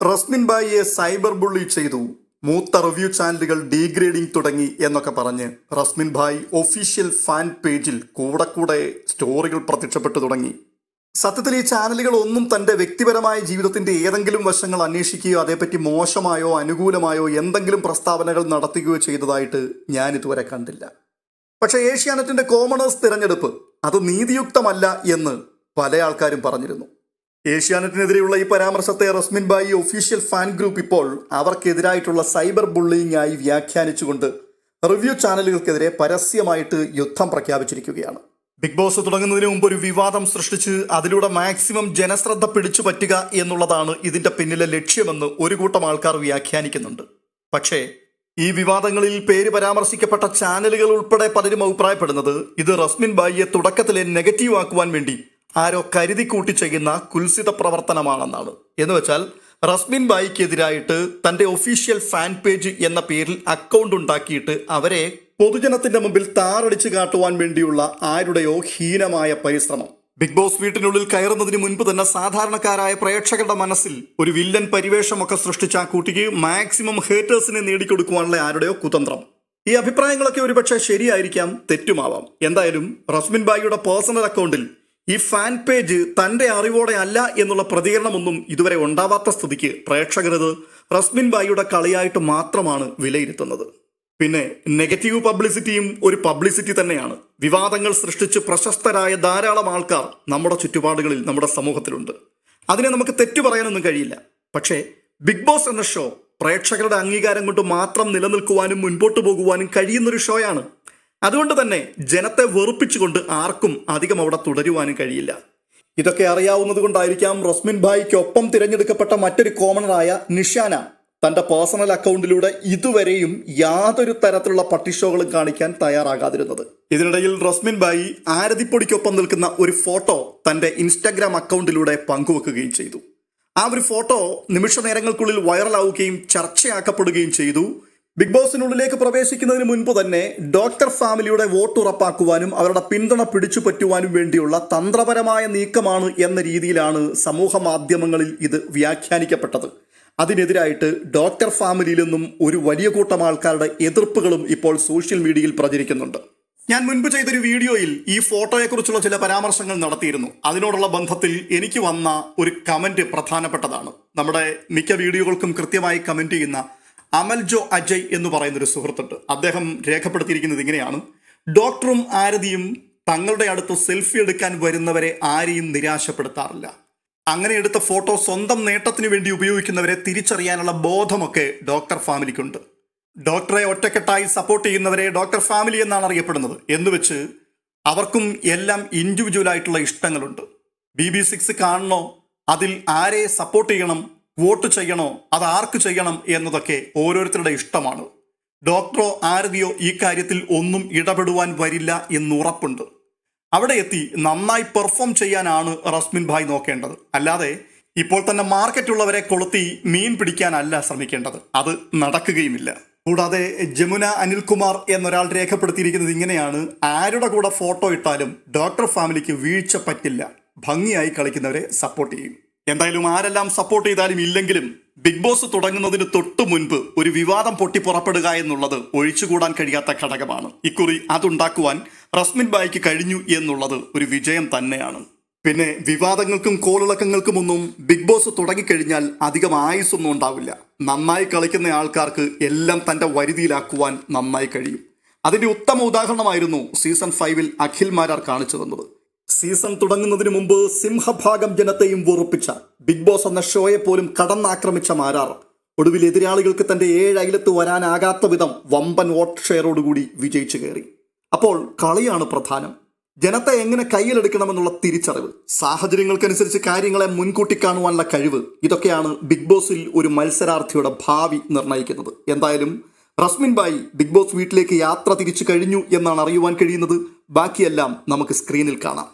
Resmin ബായിയെ cyber bully ചെയ്തു, മൂത്ത review ചാനലുകൾ ഡീഗ്രേഡിംഗ് തുടങ്ങി എന്നൊക്കെ പറഞ്ഞ് റസ്മിൻ ഭായ് ഒഫീഷ്യൽ ഫാൻ പേജിൽ കൂടെ സ്റ്റോറികൾ പ്രത്യക്ഷപ്പെട്ടു തുടങ്ങി. സത്യത്തിൽ ഈ ചാനലുകൾ ഒന്നും തൻ്റെ വ്യക്തിപരമായ ജീവിതത്തിൻ്റെ ഏതെങ്കിലും വശങ്ങൾ അന്വേഷിക്കുകയോ അതേപ്പറ്റി മോശമായോ അനുകൂലമായോ എന്തെങ്കിലും പ്രസ്താവനകൾ നടത്തുകയോ ചെയ്തതായിട്ട് ഞാൻ ഇതുവരെ കണ്ടില്ല. പക്ഷേ ഏഷ്യാനെറ്റിൻ്റെ കോമണേഴ്സ് തിരഞ്ഞെടുപ്പ് അത് നീതിയുക്തമല്ല എന്ന് പല ആൾക്കാരും പറഞ്ഞിരുന്നു. ഏഷ്യാനെറ്റിനെതിരെയുള്ള ഈ പരാമർശത്തെ റസ്മിൻ ബായി ഒഫീഷ്യൽ ഫാൻ ഗ്രൂപ്പ് ഇപ്പോൾ അവർക്കെതിരായിട്ടുള്ള സൈബർ ബുള്ളിയിങ് ആയി വ്യാഖ്യാനിച്ചുകൊണ്ട് റിവ്യൂ ചാനലുകൾക്കെതിരെ പരസ്യമായിട്ട് യുദ്ധം പ്രഖ്യാപിച്ചിരിക്കുകയാണ്. ബിഗ് ബോസ് തുടങ്ങുന്നതിന് മുമ്പ് ഒരു വിവാദം സൃഷ്ടിച്ച് അതിലൂടെ മാക്സിമം ജനശ്രദ്ധ പിടിച്ചു പറ്റുക എന്നുള്ളതാണ് ഇതിന്റെ പിന്നിലെ ലക്ഷ്യമെന്ന് ഒരു കൂട്ടം ആൾക്കാർ വ്യാഖ്യാനിക്കുന്നുണ്ട്. പക്ഷേ ഈ വിവാദങ്ങളിൽ പേര് പരാമർശിക്കപ്പെട്ട ചാനലുകൾ ഉൾപ്പെടെ പലരും അഭിപ്രായപ്പെടുന്നത് ഇത് റസ്മിൻ ബായിയെ തുടക്കത്തിലെ നെഗറ്റീവ് ആക്കുവാൻ വേണ്ടി ആരോ കരുതി കൂട്ടി ചെയ്യുന്ന കുൽസിത പ്രവർത്തനമാണെന്നാണ്. എന്ന് വെച്ചാൽ റസ്മിൻ ബായിക്കെതിരായിട്ട് തന്റെ ഒഫീഷ്യൽ ഫാൻ പേജ് എന്ന പേരിൽ അക്കൗണ്ട് ഉണ്ടാക്കിയിട്ട് അവരെ പൊതുജനത്തിന്റെ മുമ്പിൽ താറടിച്ചു കാട്ടുവാൻ വേണ്ടിയുള്ള ആരുടെയോ ഹീനമായ പരിശ്രമം. ബിഗ് ബോസ് വീട്ടിനുള്ളിൽ കയറുന്നതിന് മുൻപ് തന്നെ സാധാരണക്കാരായ പ്രേക്ഷകരുടെ മനസ്സിൽ ഒരു വില്ലൻ പരിവേഷമൊക്കെ സൃഷ്ടിച്ച ആ കുട്ടിക്ക് മാക്സിമം ഹേറ്റേഴ്സിനെ നേടിക്കൊടുക്കുവാനുള്ള ആരുടെയോ കുതന്ത്രം. ഈ അഭിപ്രായങ്ങളൊക്കെ ഒരുപക്ഷെ ശരിയായിരിക്കാം, തെറ്റുമാവാം. എന്തായാലും റസ്മിൻ ബായിയുടെ പേഴ്സണൽ അക്കൗണ്ടിൽ ഈ ഫാൻ പേജ് തന്റെ അറിവോടെ അല്ല എന്നുള്ള പ്രതികരണമൊന്നും ഇതുവരെ ഉണ്ടാവാത്ത സ്ഥിതിക്ക് പ്രേക്ഷകരത് റസ്മിൻ ബായിയുടെ കളിയായിട്ട് മാത്രമാണ് വിലയിരുത്തുന്നത്. പിന്നെ നെഗറ്റീവ് പബ്ലിസിറ്റിയും ഒരു പബ്ലിസിറ്റി തന്നെയാണ്. വിവാദങ്ങൾ സൃഷ്ടിച്ച് പ്രശസ്തരായ ധാരാളം ആൾക്കാർ നമ്മുടെ ചുറ്റുപാടുകളിൽ, നമ്മുടെ സമൂഹത്തിലുണ്ട്. അതിനെ നമുക്ക് തെറ്റു പറയാനൊന്നും കഴിയില്ല. പക്ഷേ ബിഗ് ബോസ് എന്ന ഷോ പ്രേക്ഷകരുടെ അംഗീകാരം കൊണ്ട് മാത്രം നിലനിൽക്കുവാനും മുൻപോട്ട് പോകുവാനും കഴിയുന്നൊരു ഷോയാണ്. അതുകൊണ്ട് തന്നെ ജനത്തെ വെറുപ്പിച്ചുകൊണ്ട് ആർക്കും അധികം അവിടെ തുടരുവാനും കഴിയില്ല. ഇതൊക്കെ അറിയാവുന്നത് കൊണ്ടായിരിക്കാം റസ്മിൻ ഭായിക്കൊപ്പം തിരഞ്ഞെടുക്കപ്പെട്ട മറ്റൊരു കോമണറായ നിഷാന തന്റെ പേഴ്സണൽ അക്കൗണ്ടിലൂടെ ഇതുവരെയും യാതൊരു തരത്തിലുള്ള പട്ടിഷോകളും കാണിക്കാൻ തയ്യാറാകാതിരുന്നത്. ഇതിനിടയിൽ റസ്മിൻ ഭായി ആരതിപ്പൊടിക്കൊപ്പം നിൽക്കുന്ന ഒരു ഫോട്ടോ തന്റെ ഇൻസ്റ്റാഗ്രാം അക്കൗണ്ടിലൂടെ പങ്കുവെക്കുകയും ചെയ്തു. ആ ഒരു ഫോട്ടോ നിമിഷ നേരങ്ങൾക്കുള്ളിൽ വൈറലാവുകയും ചർച്ചയാക്കപ്പെടുകയും ചെയ്തു. ബിഗ് ബോസിനുള്ളിലേക്ക് പ്രവേശിക്കുന്നതിന് മുൻപ് തന്നെ ഡോക്ടർ ഫാമിലിയുടെ വോട്ട് ഉറപ്പാക്കുവാനും അവരുടെ പിന്തുണ പിടിച്ചു പറ്റുവാനും വേണ്ടിയുള്ള തന്ത്രപരമായ നീക്കമാണ് എന്ന രീതിയിലാണ് സമൂഹ മാധ്യമങ്ങളിൽ ഇത് വ്യാഖ്യാനിക്കപ്പെട്ടത്. അതിനെതിരായിട്ട് ഡോക്ടർ ഫാമിലിയിൽ നിന്നും ഒരു വലിയ കൂട്ടം ആൾക്കാരുടെ എതിർപ്പുകളും ഇപ്പോൾ സോഷ്യൽ മീഡിയയിൽ പ്രചരിക്കുന്നുണ്ട്. ഞാൻ മുൻപ് ചെയ്തൊരു വീഡിയോയിൽ ഈ ഫോട്ടോയെക്കുറിച്ചുള്ള ചില പരാമർശങ്ങൾ നടത്തിയിരുന്നു. അതിനോടുള്ള ബന്ധത്തിൽ എനിക്ക് വന്ന ഒരു കമന്റ് പ്രധാനപ്പെട്ടതാണ്. നമ്മുടെ മിക്ക വീഡിയോകൾക്കും കൃത്യമായി കമന്റ് ചെയ്യുന്ന അമൽജോ അജയ് എന്ന് പറയുന്നൊരു സുഹൃത്തുണ്ട്. അദ്ദേഹം രേഖപ്പെടുത്തിയിരിക്കുന്നത് ഇങ്ങനെയാണ്: ഡോക്ടറും ആരതിയും തങ്ങളുടെ അടുത്ത് സെൽഫി എടുക്കാൻ വരുന്നവരെ ആരെയും നിരാശപ്പെടുത്താറില്ല. അങ്ങനെ എടുത്ത ഫോട്ടോ സ്വന്തം നേട്ടത്തിന് വേണ്ടി ഉപയോഗിക്കുന്നവരെ തിരിച്ചറിയാനുള്ള ബോധമൊക്കെ ഡോക്ടർ ഫാമിലിക്കുണ്ട്. ഡോക്ടറെ ഒറ്റക്കെട്ടായി സപ്പോർട്ട് ചെയ്യുന്നവരെ ഡോക്ടർ ഫാമിലി എന്നാണ് അറിയപ്പെടുന്നത്. എന്നുവെച്ച് അവർക്കും എല്ലാം ഇൻഡിവിജ്വൽ ആയിട്ടുള്ള ഇഷ്ടങ്ങളുണ്ട്. BB6 കാണണോ, അതിൽ ആരെ സപ്പോർട്ട് ചെയ്യണം, വോട്ട് ചെയ്യണോ, അത് ആർക്ക് ചെയ്യണം എന്നതൊക്കെ ഓരോരുത്തരുടെ ഇഷ്ടമാണ്. ഡോക്ടറോ ആരതിയോ ഈ കാര്യത്തിൽ ഒന്നും ഇടപെടുവാൻ വരില്ല എന്നുറപ്പുണ്ട്. അവിടെ എത്തി നന്നായി പെർഫോം ചെയ്യാനാണ് റസ്മിൻ ഭായ് നോക്കേണ്ടത്. അല്ലാതെ ഇപ്പോൾ തന്നെ മാർക്കറ്റുള്ളവരെ കൊളുത്തി മീൻ പിടിക്കാനല്ല ശ്രമിക്കേണ്ടത്. അത് നടക്കുകയുമില്ല. കൂടാതെ ജമുന അനിൽകുമാർ എന്നൊരാൾ രേഖപ്പെടുത്തിയിരിക്കുന്നത് ഇങ്ങനെയാണ്: ആരുടെ കൂടെ ഫോട്ടോ ഇട്ടാലും ഡോക്ടർ ഫാമിലിക്ക് വീഴ്ച പറ്റില്ല, ഭംഗിയായി കളിക്കുന്നവരെ സപ്പോർട്ട് ചെയ്യും. എന്തായാലും ആരെല്ലാം സപ്പോർട്ട് ചെയ്താലും ഇല്ലെങ്കിലും ബിഗ് ബോസ് തുടങ്ങുന്നതിന് തൊട്ടു മുൻപ് ഒരു വിവാദം പൊട്ടി പുറപ്പെടുക എന്നുള്ളത് ഒഴിച്ചുകൂടാൻ കഴിയാത്ത ഘടകമാണ്. ഇക്കുറി അതുണ്ടാക്കുവാൻ റസ്മിൻ ബായിക്ക് കഴിഞ്ഞു എന്നുള്ളത് ഒരു വിജയം തന്നെയാണ്. പിന്നെ വിവാദങ്ങൾക്കും കോളിളക്കങ്ങൾക്കുമൊന്നും ബിഗ് ബോസ് തുടങ്ങിക്കഴിഞ്ഞാൽ അധികം ആയുസ്സൊന്നും ഉണ്ടാവില്ല. നന്നായി കളിക്കുന്ന ആൾക്കാർക്ക് എല്ലാം തൻ്റെ വരുതിയിലാക്കുവാൻ നന്നായി കഴിയും. അതിൻ്റെ ഉത്തമ ഉദാഹരണമായിരുന്നു സീസൺ 5 അഖിൽ മാരാർ കാണിച്ചു തന്നത്. സീസൺ തുടങ്ങുന്നതിന് മുമ്പ് സിംഹഭാഗം ജനത്തെയും വെറുപ്പിച്ച ബിഗ് ബോസ് എന്ന ഷോയെ പോലും കടന്നാക്രമിച്ച മാരാർ ഒടുവിൽ എതിരാളികൾക്ക് തന്റെ 7 അയലത്ത് വരാനാകാത്ത വിധം വമ്പൻ വോട്ട് ഷെയറോടുകൂടി വിജയിച്ചു കയറി. അപ്പോൾ കളിയാണ് പ്രധാനം. ജനത്തെ എങ്ങനെ കയ്യിലെടുക്കണമെന്നുള്ള തിരിച്ചറിവ്, സാഹചര്യങ്ങൾക്കനുസരിച്ച് കാര്യങ്ങളെ മുൻകൂട്ടി കാണുവാനുള്ള കഴിവ്, ഇതൊക്കെയാണ് ബിഗ് ബോസിൽ ഒരു മത്സരാർത്ഥിയുടെ ഭാവി നിർണ്ണയിക്കുന്നത്. എന്തായാലും റസ്മിൻ ബായി ബിഗ് ബോസ് വീട്ടിലേക്ക് യാത്ര തിരിച്ചു കഴിഞ്ഞു എന്നാണ് അറിയുവാൻ കഴിയുന്നത്. ബാക്കിയെല്ലാം നമുക്ക് സ്ക്രീനിൽ കാണാം.